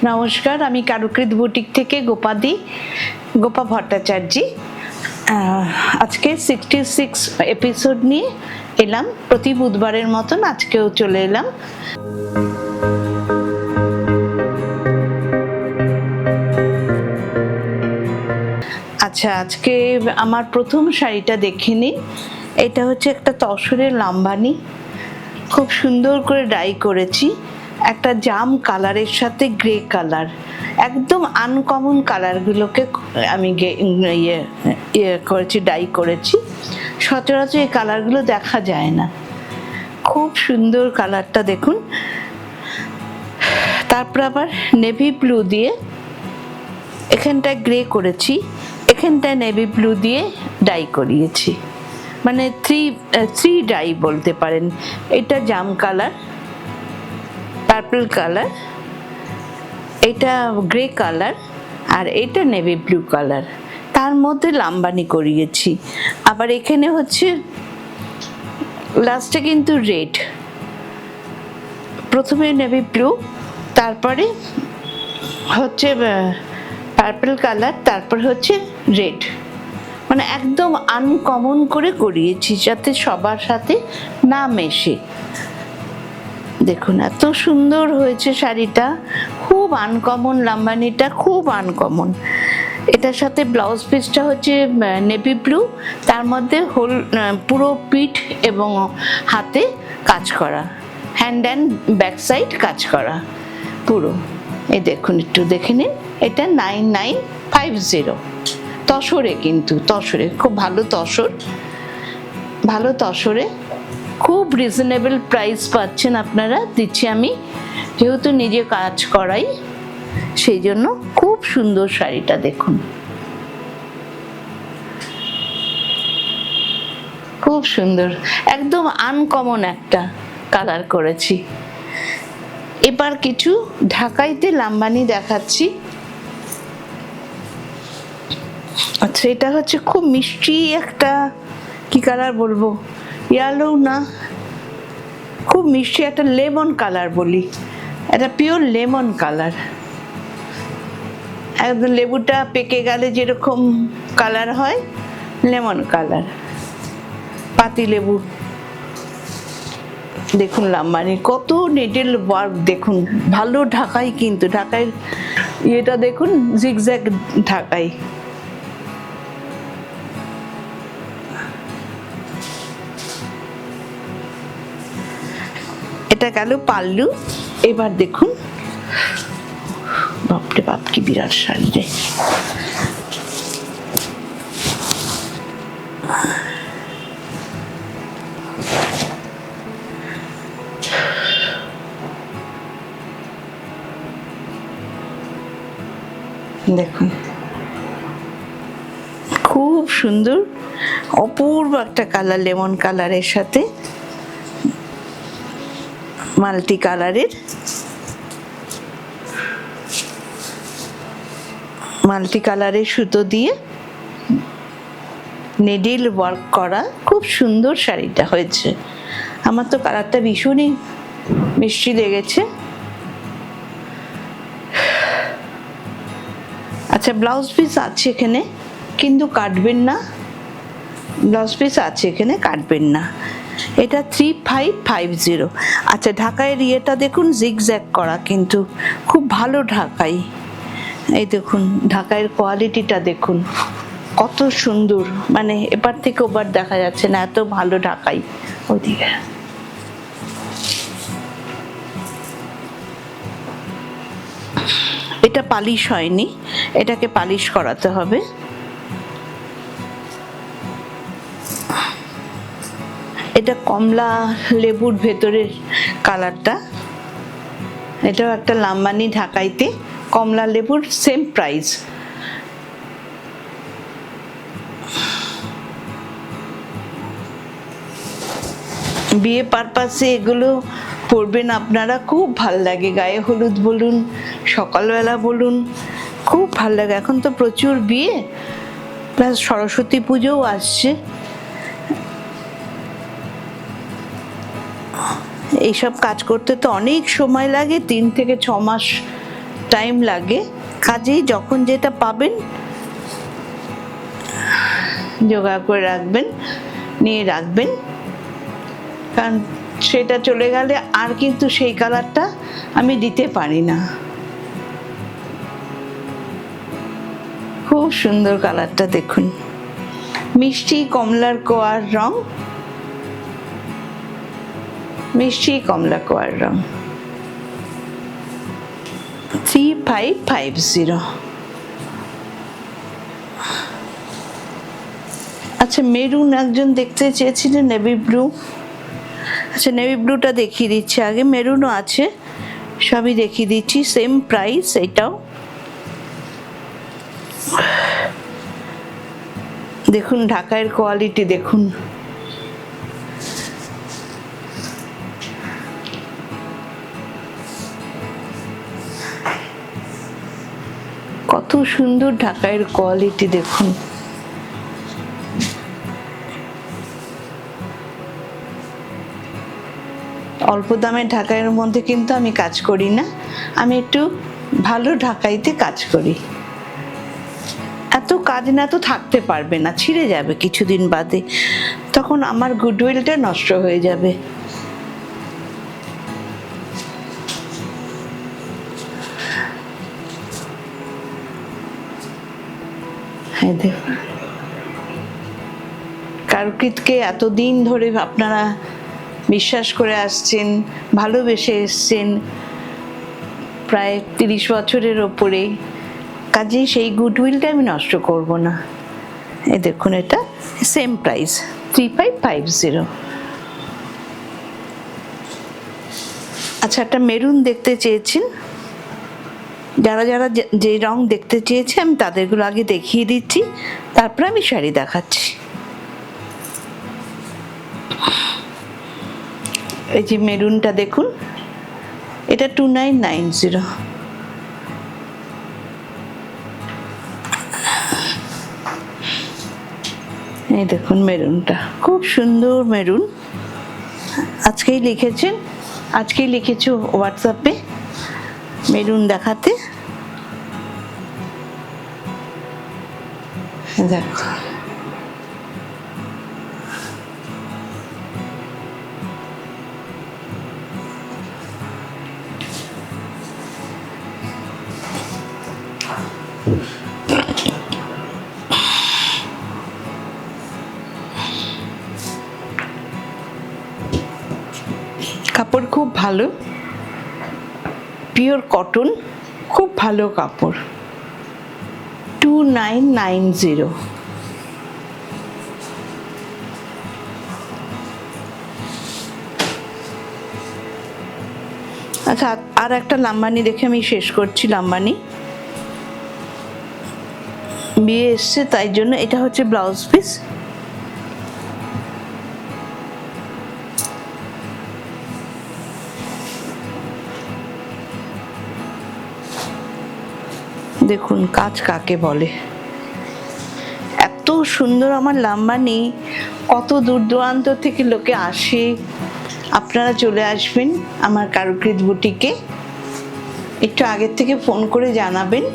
নমস্কার, আমি কারুকৃত বুটিক থেকে গোপা ভট্টাচার্য। আজকে 66 এপিসোড নিয়ে এলাম। প্রতি বুধবারের মতন আজকেও চলে এলাম। আচ্ছা, আজকে আমার প্রথম শাড়িটা দেখে নিন। এটা হচ্ছে একটা তসরের লাম্বানি, খুব সুন্দর করে ডাই করেছি। একটা জাম কালারের সাথে গ্রে কালার, একদম আনকমন কালারগুলোকে আমি করেছি, ডাই করেছি। সচরাচর এই কালারগুলো দেখা যায় না, খুব সুন্দর কালারটা দেখুন। তারপর আবার নেভি ব্লু দিয়ে এখানটায় গ্রে করেছি, এখানটায় নেভি ব্লু দিয়ে ডাই করিয়েছি, মানে থ্রি ডাই বলতে পারেন। এটা জাম কালার, পার্পল কালার, এটা গ্রে কালার, আর এটা নেভি ব্লু কালার। তার মধ্যে লাম্বানি করিয়েছি। আবার এখানে হচ্ছে লাস্টে কিন্তু রেড, প্রথমে নেভি ব্লু, তারপরে হচ্ছে পার্পল কালার, তারপর হচ্ছে রেড, মানে একদম আনকমন করে করিয়েছি যাতে সবার সাথে না মেশে। দেখুন এত সুন্দর হয়েছে শাড়িটা, খুব আনকমন, লাম্বানিটা খুব আনকমন। এটার সাথে ব্লাউজ পিসটা হচ্ছে নেভি ব্লু, তার মধ্যে পুরো পিঠ এবং হাতে কাজ করা, হ্যান্ড অ্যান্ড ব্যাক সাইড কাজ করা পুরো। এই দেখুন, একটু দেখে নিন। এটা 9950 তসরে, কিন্তু তসরে খুব ভালো তসর, ভালো তসরে খুব রিজনেবল প্রাইস পাচ্ছেন আপনারা, দিচ্ছি আমি, যেহেতু নিজে কাজ করাই সেই জন্য। খুব সুন্দর শাড়িটা দেখুন, খুব সুন্দর, একদম আনকমন একটা কালার করেছি। এবার কিছু ঢাকাইতে লাম্বানি দেখাচ্ছি। আচ্ছা, এটা হচ্ছে খুব মিষ্টি একটা, কি কালার বলবো, ইয়েলো না, খুব মিষ্টি একটা লেমন কালার বলি, এটা পিওর লেমন কালার। একদম লেবুটা পেকে গেলে যেরকম কালার হয়, লেমন কালার, পাতি লেবু। দেখুন লাম্বানি, কত নিডল ওয়ার্ক দেখুন, ভালো ঢাকাই, কিন্তু ঢাকাই এটা দেখুন, জিগজ্যাগ ঢাকাই। এটা গেল পাল্লু। এবার দেখুন, বাপরে বাপ কি বিরাট শাড়ি রে। দেখুন খুব সুন্দর, অপূর্ব একটা কালার, লেমন কালারের সাথে মাল্টি কালারের, সুতো দিয়ে নিডল ওয়ার্ক করা, খুব সুন্দর শাড়িটা হয়েছে। আমার তো কালারটা ভীষণই মিষ্টি লেগেছে। আচ্ছা, ব্লাউজ পিস আছে এখানে, কিন্তু কাটবেন না, ব্লাউজ পিস আছে এখানে, কাটবেন না। এটা 3550। আচ্ছা, ঢাকাইয়ের ইয়েটা দেখুন, জিগজ্যাগ করা, কিন্তু খুব ভালো ঢাকাই। এই দেখুন ঢাকাইয়ের কোয়ালিটিটা দেখুন কত সুন্দর, মানে এবার থেকে ওবার দেখা যাচ্ছে না, এত ভালো ঢাকাই। ওইদিকে এটা পালিশ হয়নি, এটাকে পালিশ করাতে হবে। এটা কমলা লেবুর ভেতরের কালারটা, এটাও একটা লাম্বানি ঢাকাইতে, কমলা লেবুর, সেম প্রাইস। বিয়ে পারপাসে এগুলো পরবেন আপনারা, খুব ভাল লাগে। গায়ে হলুদ বলুন, সকালবেলা বলুন, খুব ভাল লাগে। এখন তো প্রচুর বিয়ে, প্লাস সরস্বতী পুজোও আসছে। এইসব কাজ করতে তো অনেক সময় লাগে, 3 থেকে 6 মাস টাইম লাগে, কাজেই যখন যেটা পাবেন জোগাড় করে রাখবেন, নিয়ে রাখবেন, কারণ সেটা চলে গেলে আর কিন্তু সেই কালারটা আমি দিতে পারি না। খুব সুন্দর কালারটা দেখুন, মিষ্টি কমলার কোয়ার রং, মিষ্টি কমলা কোয়ার রং। 3550। আচ্ছা, মেরুন একজন দেখতে চেয়েছিলেন, নেভি ব্লু। আচ্ছা, নেভি ব্লুটা দেখিয়ে দিচ্ছি আগে, মেরুনও আছে, সবই দেখিয়ে দিচ্ছি, সেম প্রাইস। এটাও দেখুন, ঢাকাইয়ের কোয়ালিটি দেখুন, কত সুন্দর ঢাকাইয়ের কোয়ালিটি দেখুন। অল্প দামের ঢাকাইয়ের মধ্যে কিন্তু আমি কাজ করি না, আমি একটু ভালো ঢাকাইতে কাজ করি। এত কাজ না তো থাকতে পারবে না, ছিঁড়ে যাবে কিছুদিন বাদে, তখন আমার গুডউইলটা নষ্ট হয়ে যাবে। হ্যাঁ দেখুন, কারুকৃতকে এতদিন ধরে আপনারা বিশ্বাস করে আসছেন, ভালোবেসে এসছেন, প্রায় 30 বছরের ওপরে, কাজেই সেই গুডউইলটা আমি নষ্ট করব না। এই দেখুন, এটা সেম প্রাইস 3550। আচ্ছা, একটা মেরুন দেখতে চেয়েছেন, যারা যারা যে রং দেখতে চেয়েছে আমি তাদেরগুলো আগে দেখিয়ে দিচ্ছি, তারপরে আমি শাড়ি দেখাচ্ছি। এই যে মেরুনটা দেখুন, এটা 2990। এই দেখুন মেরুনটা, খুব সুন্দর মেরুন। আজকেই লিখেছেন, আজকেই লিখেছো হোয়াটসঅ্যাপে মেরুন দেখাতে। দেখো, কাপড় খুব ভালো, পিওর কটন, খুব ভালো কাপড়। 2990। আচ্ছা, আর একটা লাম্বানি দেখে আমি শেষ করছি। লাম্বানি বিয়ে এসছে তাই জন্য, এটা হচ্ছে ব্লাউজ পিস। দেখুন কাজ কাকে বলে, এত সুন্দর আমার লাম্বানি, কত দূর দূরান্ত থেকে লোকে আসে। আপনারা চলে আসবেন আমার কারুকৃত বুটিকে, একটু আগের থেকে ফোন করে জানাবেন।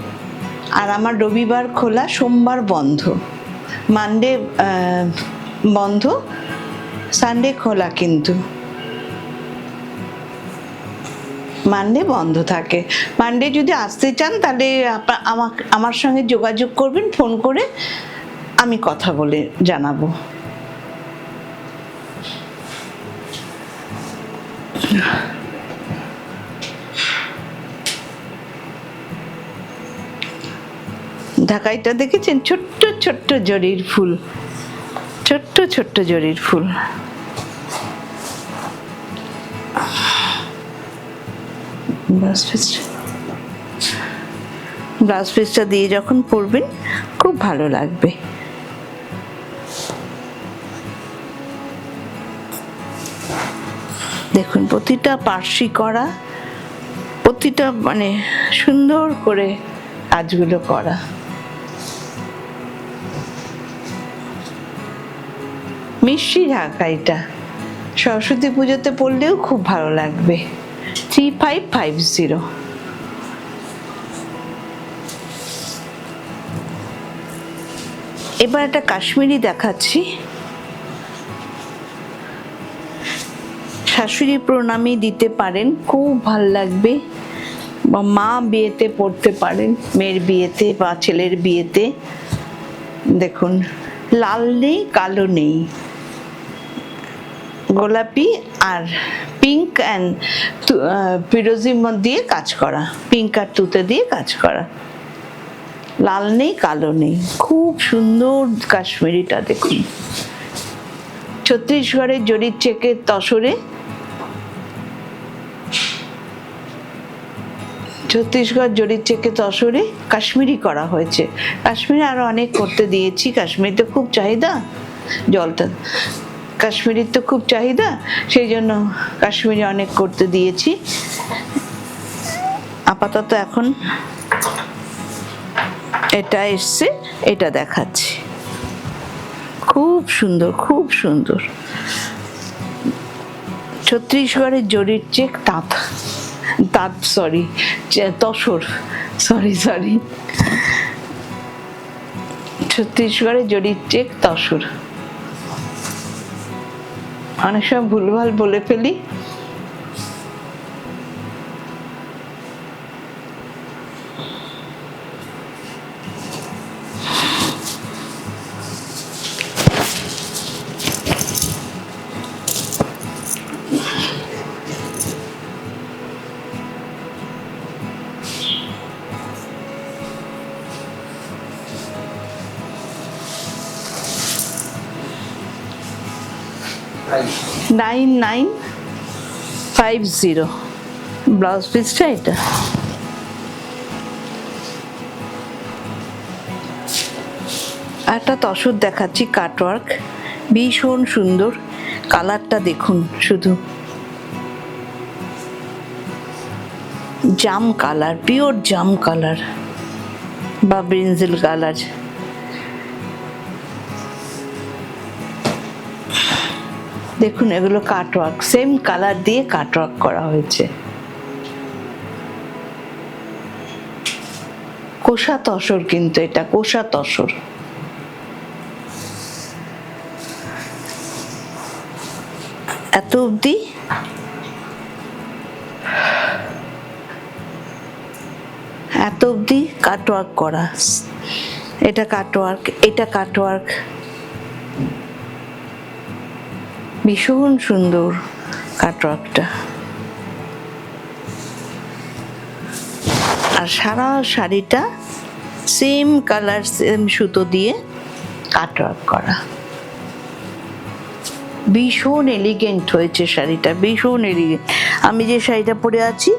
আর আমার রবিবার খোলা, সোমবার বন্ধ, মানডে বন্ধ, সানডে খোলা, কিন্তু মানডে বন্ধ থাকে। মানডে যদি আসতে চান তাহলে আমার সঙ্গে যোগাযোগ করবেন ফোন করে, আমি কথা বলে জানাবো। ঢাকাইটা দেখেছেন, ছোট্ট ছোট্ট জরির ফুল, ছোট্ট ছোট্ট জরির ফুল। ব্লাউজ পিসটা দিয়ে যখন পরবেন খুব ভালো লাগবে। দেখুন প্রতিটা পার্সি করা, প্রতিটা মানে সুন্দর করে কাজগুলো করা। মিষ্টি ঢাকাইটা সরস্বতী পুজোতে পরলেও খুব ভালো লাগবে। 3550। এবার একটা কাশ্মীরি দেখাচ্ছি। শাশুড়ি প্রণামী দিতে পারেন, খুব ভাল লাগবে, বা মা বিয়েতে পড়তে পারেন, মেয়ের বিয়েতে বা ছেলের বিয়েতে। দেখুন, লাল নেই, কালো নেই, গোলাপি আর পিঙ্ক অ্যান্ড ফিরোজি দিয়ে কাজ করা, পিঙ্ক আর তুতে দিয়ে কাজ করা, লাল নেই, কালো নেই, খুব সুন্দর কাশ্মীরিটা। দেখুন, ছত্তিশগড়ের জরির চেকের তসরে, ছত্তিশগড় জরির চেকে তসরে কাশ্মীরি করা হয়েছে। কাশ্মীরি আরো অনেক করতে দিয়েছি, কাশ্মীরিতে খুব চাহিদা, জলটা কাশ্মীরির তো খুব চাহিদা, সেই জন্য কাশ্মীরি অনেক করতে দিয়েছি। আপাতত এখন এটা এসছে, এটা দেখাচ্ছি। খুব সুন্দর, খুব সুন্দর। ছত্তিশগড়ের জরির চেক তাঁত, সরি, তসর, সরি, ছত্তিশগড়ের জরির চেক তসর। অনেক সময় ভুলভাল বলে ফেলি। প্রাইস 9950 ব্লাউজ পিসটা এটা। একটা তসর দেখাচ্ছি, কাটওয়ার্ক, ভীষণ সুন্দর। কালারটা দেখুন, শুধু জাম কালার, পিওর জাম কালার বা ব্রিঞ্জিল কালার। দেখুন, এগুলো কাটওয়ার্ক, সেম কালার দিয়ে কাটওয়ার্ক করা হয়েছে। কোষা তসর, কিন্তু এটা কোষা তসর। এত অবধি কাটওয়ার্ক করা। এটা কাটওয়ার্ক, এটা কাটওয়ার্ক, ভীষণ সুন্দর কাটওয়ার্কটা। আর সারা শাড়িটা সেম কালার, সেম সুতো দিয়ে কাটওয়ার্ক করা। ভীষণ এলিগেন্ট হয়েছে শাড়িটা, ভীষণ এলিগেন্ট। আমি যে শাড়িটা পরে আছি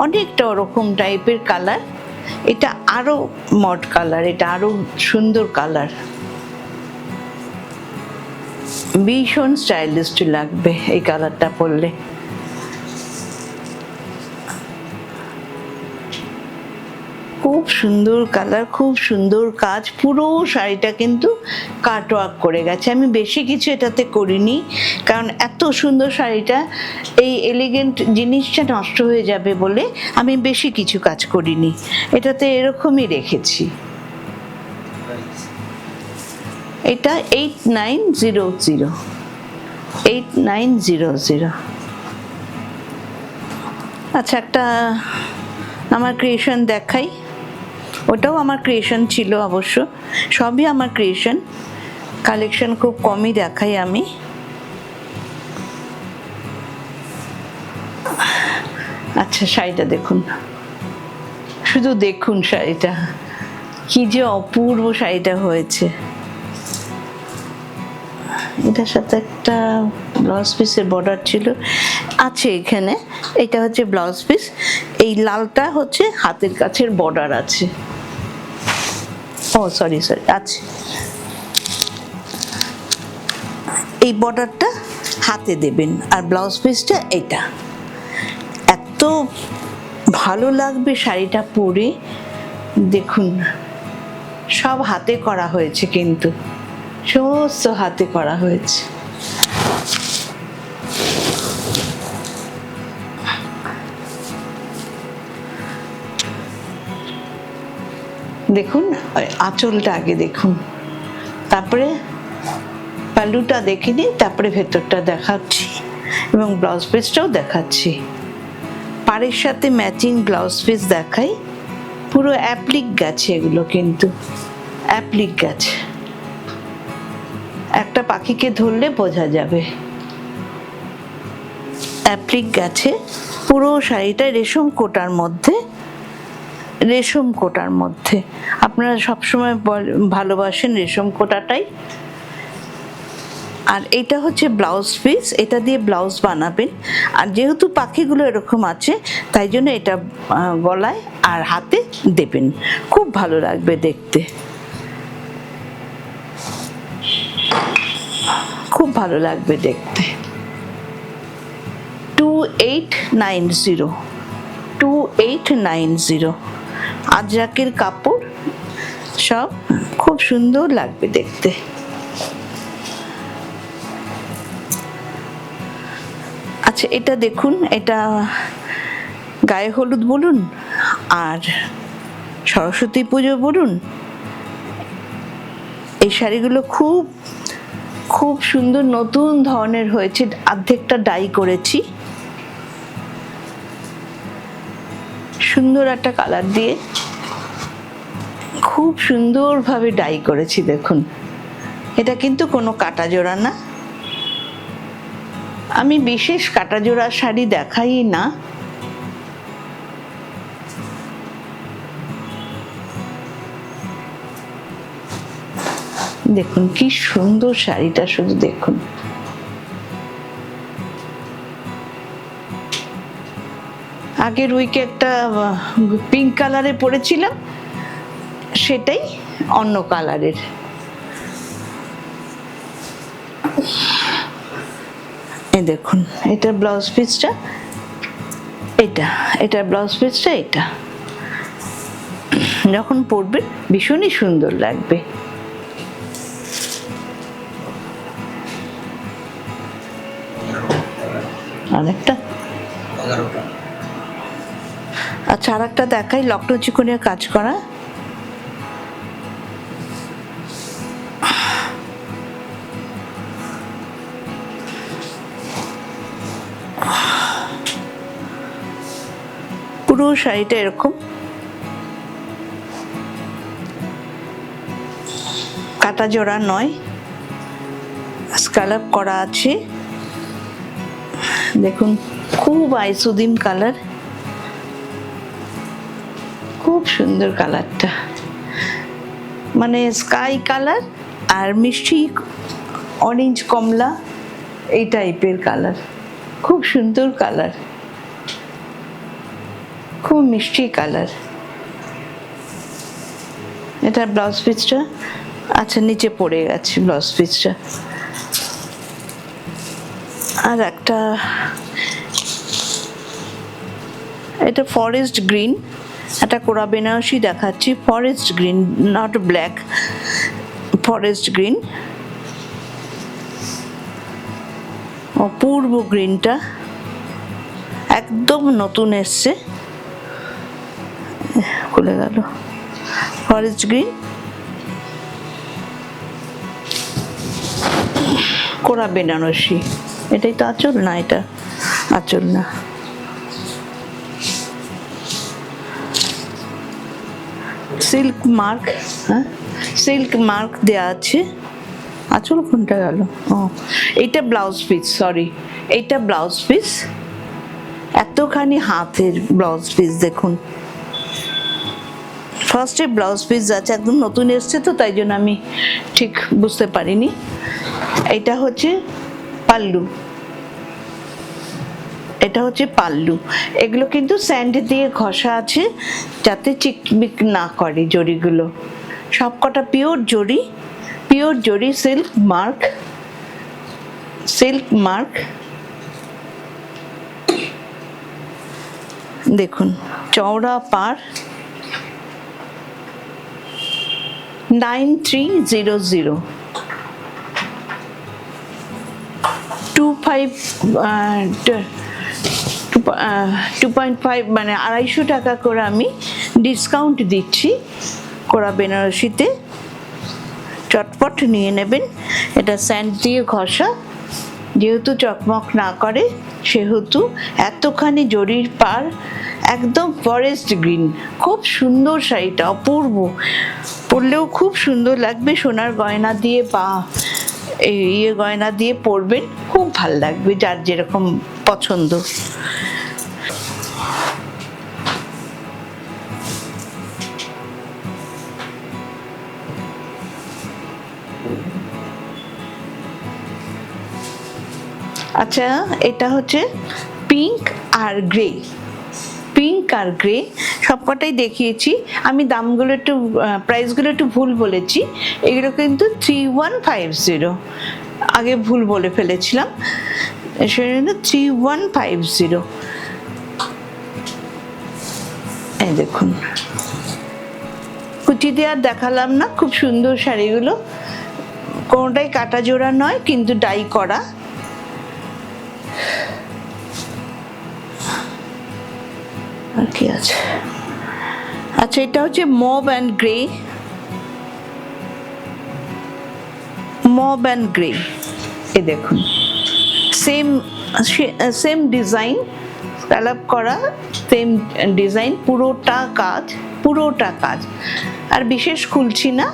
অনেকটা ওরকম টাইপের কালার, এটা আরো মড কালার, এটা আরো সুন্দর কালার, ভীষণ স্টাইলিশ লাগবে এই কালারটা পরলে। খুব সুন্দর কালার, খুব সুন্দর কাজ, পুরো শাড়িটা কিন্তু কাটওয়ার্ক করে গেছে। আমি বেশি কিছু এটাতে করিনি, কারণ এত সুন্দর শাড়িটা, এই এলিগেন্ট জিনিসটা নষ্ট হয়ে যাবে বলে আমি বেশি কিছু কাজ করিনি, এটাতে এরকমই রেখেছি। এটা 8900, 8900। আচ্ছা, একটা আমার ক্রিয়েশন দেখাই। ওটাও আমার ক্রিয়েশন ছিল অবশ্য, সবই আমার ক্রিয়েশন। কালেকশন খুব কমই দেখাই আমি। আচ্ছা, শাড়িটা দেখুন, শুধু দেখুন শাড়িটা, কি যে অপূর্ব শাড়িটা হয়েছে। এটার সাথে একটা ব্লাউজ পিসের বর্ডার ছিল, আছে এখানে। এটা হচ্ছে ব্লাউজ পিস, এই লালটা হচ্ছে হাতের কাছের বর্ডার আছে। ও সরি, আছে, এই বর্ডারটা হাতে দেবেন, আর ব্লাউজ পিসটা এটা। এত ভালো লাগবে শাড়িটা পরে, দেখুন সব হাতে করা হয়েছে, কিন্তু সমস্ত হাতে করা হয়েছে। দেখুন আঁচলটা আগে দেখুন, তারপরে পাল্লুটা দেখে নিই, তারপরে ভেতরটা দেখাচ্ছি এবং ব্লাউজ পিসটাও দেখাচ্ছি। পাড়ের সাথে ম্যাচিং ব্লাউজ পিস দেখাই। পুরো অ্যাপ্লিক গেছে এগুলো, কিন্তু অ্যাপ্লিক গেছে, একটা পাখিকে ধরলে বোঝা যাবে অ্যাপ্লিক গেছে। পুরো শাড়িটা রেশম কোটার মধ্যে, রেশম কোটার মধ্যে। আপনারা সবসময় ভালোবাসেন রেশম কোটাটাই। আর এটা হচ্ছে ব্লাউজ পিস, এটা দিয়ে ব্লাউজ বানাবেন। আর যেহেতু পাখিগুলো এরকম আছে, তাই জন্য এটা গলায় আর হাতে দেবেন, খুব ভালো লাগবে দেখতে, খুব ভালো লাগবে দেখতে। 2890, 2890 আজরাকের কাপড়, সব খুব সুন্দর লাগবে দেখতে। আচ্ছা, এটা দেখুন, এটা গায়ে হলুদ বলুন আর সরস্বতী পুজো বলুন, এই শাড়িগুলো খুব খুব সুন্দর নতুন ধরনের হয়েছে। অর্ধেকটা ডাই করেছি, সুন্দর একটা কালার দিয়ে খুব সুন্দরভাবে ডাই করেছি দেখুন। এটা কিন্তু কোনো কাটা জোড়া না, আমি বিশেষ কাটা জোড়া শাড়ি দেখাই না। দেখুন কি সুন্দর শাড়িটা, শুধু দেখুন। আগের উইকে একটা পিঙ্ক কালারে পরেছিলাম, সেটাই অন্য কালারের। এই দেখুন, এটা ব্লাউজ পিসটা, এটা ব্লাউজ পিসটা, এটা যখন পরবেন ভীষণই সুন্দর লাগবে। আরেকটা, আচ্ছা আরেকটা দেখাই, লকনো চিকনের কাজ করা। পুরো শাড়িটা এরকম, কাটা জোড়া নয়, স্ক্যালপ করা আছে। দেখুন খুব আইসুদিম কালার, খুব সুন্দর কালারটা, মানে স্কাই কালার আর মিষ্টি অরেঞ্জ কমলা এই টাইপের কালার, খুব সুন্দর কালার, খুব মিষ্টি কালার। এটা ব্লাউজ পিসটা, আচ্ছা নিচে পড়ে গেছে ব্লাউজ পিসটা। আর একটা, এটা ফরেস্ট গ্রিন, একটা কোরা বেনারসি দেখাচ্ছি, forest green, not black, forest green. অপূর্ব গ্রিনটা, একদম নতুন এসছে, খুলে গেল। ফরেস্ট গ্রিন, কোরা বেনারসি। এটাই তো আঁচল না? এটা আঁচল না। সিল্ক মার্ক, হ্যাঁ সিল্ক মার্ক দেওয়া আছে। আঁচল কোনটা গেল? ও এইটা ব্লাউজ পিস, সরি এইটা ব্লাউজ পিস, এতখানি হাতের ব্লাউজ পিস দেখুন। ফার্স্টে ব্লাউজ পিস আছে, একদম নতুন এসছে তো, তাই জন্য আমি ঠিক বুঝতে পারিনি। এটা হচ্ছে পাল্লু, এটা হচ্ছে পাল্লু। এগুলো কিন্তু স্যান্ড দিয়ে ঘষা আছে যাতে চিকমিক না করে জড়িগুলো। সবকটা পিওর জড়ি, পিওর জড়ি, সিল্ক মার্ক, সিল্ক মার্ক। দেখুন চওড়া পাড়, 9300, 2.5 মানে 250 টাকা করে আমি ডিসকাউন্ট দিচ্ছি কোরা বেনারসিতে। চটপট নিয়ে নেবেন। এটা স্যান্ড দিয়ে ঘষা, যেহেতু চকমক না করে সেহেতু। এতখানি জরির পার, একদম ফরেস্ট গ্রিন, খুব সুন্দর শাড়িটা, অপূর্ব। পরলেও খুব সুন্দর লাগবে, সোনার গয়না দিয়ে বা গয়না দিয়ে পরবেন, খুব ভাল লাগবে, যার যেরকম পছন্দ। আচ্ছা, এটা হচ্ছে পিঙ্ক আর গ্রে। পিঙ্ক আর গ্রে সবকটাই দেখিয়েছি আমি। দামগুলো একটু, প্রাইসগুলো একটু ভুল বলেছি। এগুলো কিন্তু 3150, আগে ভুল বলে ফেলেছিলাম, সেটা 3150। এই দেখুন, কুচি দিয়ে আর দেখালাম না, খুব সুন্দর শাড়িগুলো। কোনোটাই কাটা জোড়া নয়, কিন্তু ডাই করা। আর কি আছে? আচ্ছা, এটা হচ্ছে mob and grey. Mob and grey, এই দেখুন, সেম ডিজাইন, স্ক্যালপ করা, সেম ডিজাইন, পুরোটা কাজ। আর বিশেষ খুলছি না,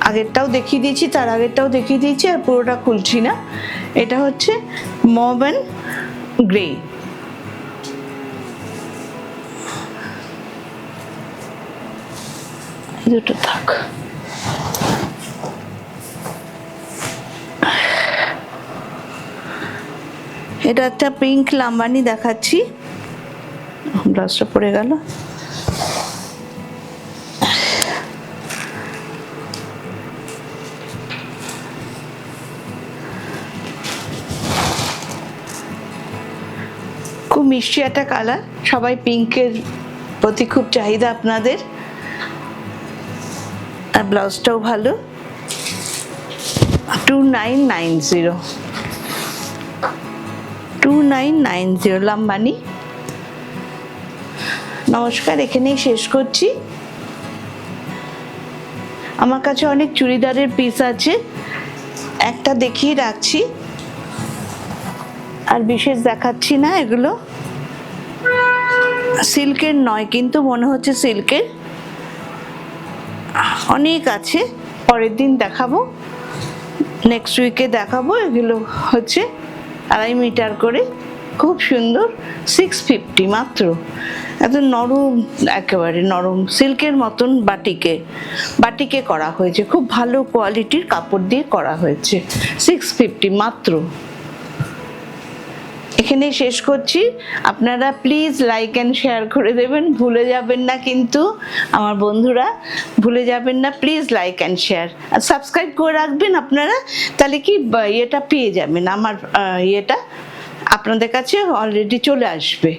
আগেরটাও দেখিয়ে দিয়েছি, তার আগেরটাও দেখিয়ে দিয়েছি, আর পুরোটা খুলছি না। এটা হচ্ছে মব অ্যান্ড গ্রে। দুটো থাক। এটা একটা পিঙ্ক লাম্বানি দেখাচ্ছি, ব্লাউজটা পড়ে গেল। খুব মিষ্টি একটা কালার, সবাই পিঙ্কের প্রতি খুব চাহিদা আপনাদের। আর ব্লাউজটাও ভালো। 2990 লাম্বানি। নমস্কার, এখানেই শেষ করছি। আমার কাছে অনেক চুড়িদারের পিস আছে, একটা দেখিয়ে রাখছি, আর বিশেষ দেখাচ্ছি না। এগুলো সিল্কের নয়, কিন্তু মনে হচ্ছে সিল্কের। অনেক আছে, পরের দিন দেখাবো, নেক্সট উইকে দেখাবো। এগুলো হচ্ছে 2.5 মিটার করে, খুব সুন্দর, 650 মাত্র। এত নরম, একেবারে নরম, সিল্কের মতন বাটিকে করা হয়েছে, খুব ভালো কোয়ালিটির কাপড় দিয়ে করা হয়েছে। 650 মাত্র। এখানেই শেষ করছি। আপনারা প্লিজ লাইক অ্যান্ড শেয়ার করে দেবেন, ভুলে যাবেন না কিন্তু আমার বন্ধুরা, ভুলে যাবেন না প্লিজ, লাইক অ্যান্ড শেয়ার, আর সাবস্ক্রাইব করে রাখবেন আপনারা। তাহলে কি এটা পেয়ে যাবেন, আমার ইয়েটা আপনাদের কাছে অলরেডি চলে আসবে।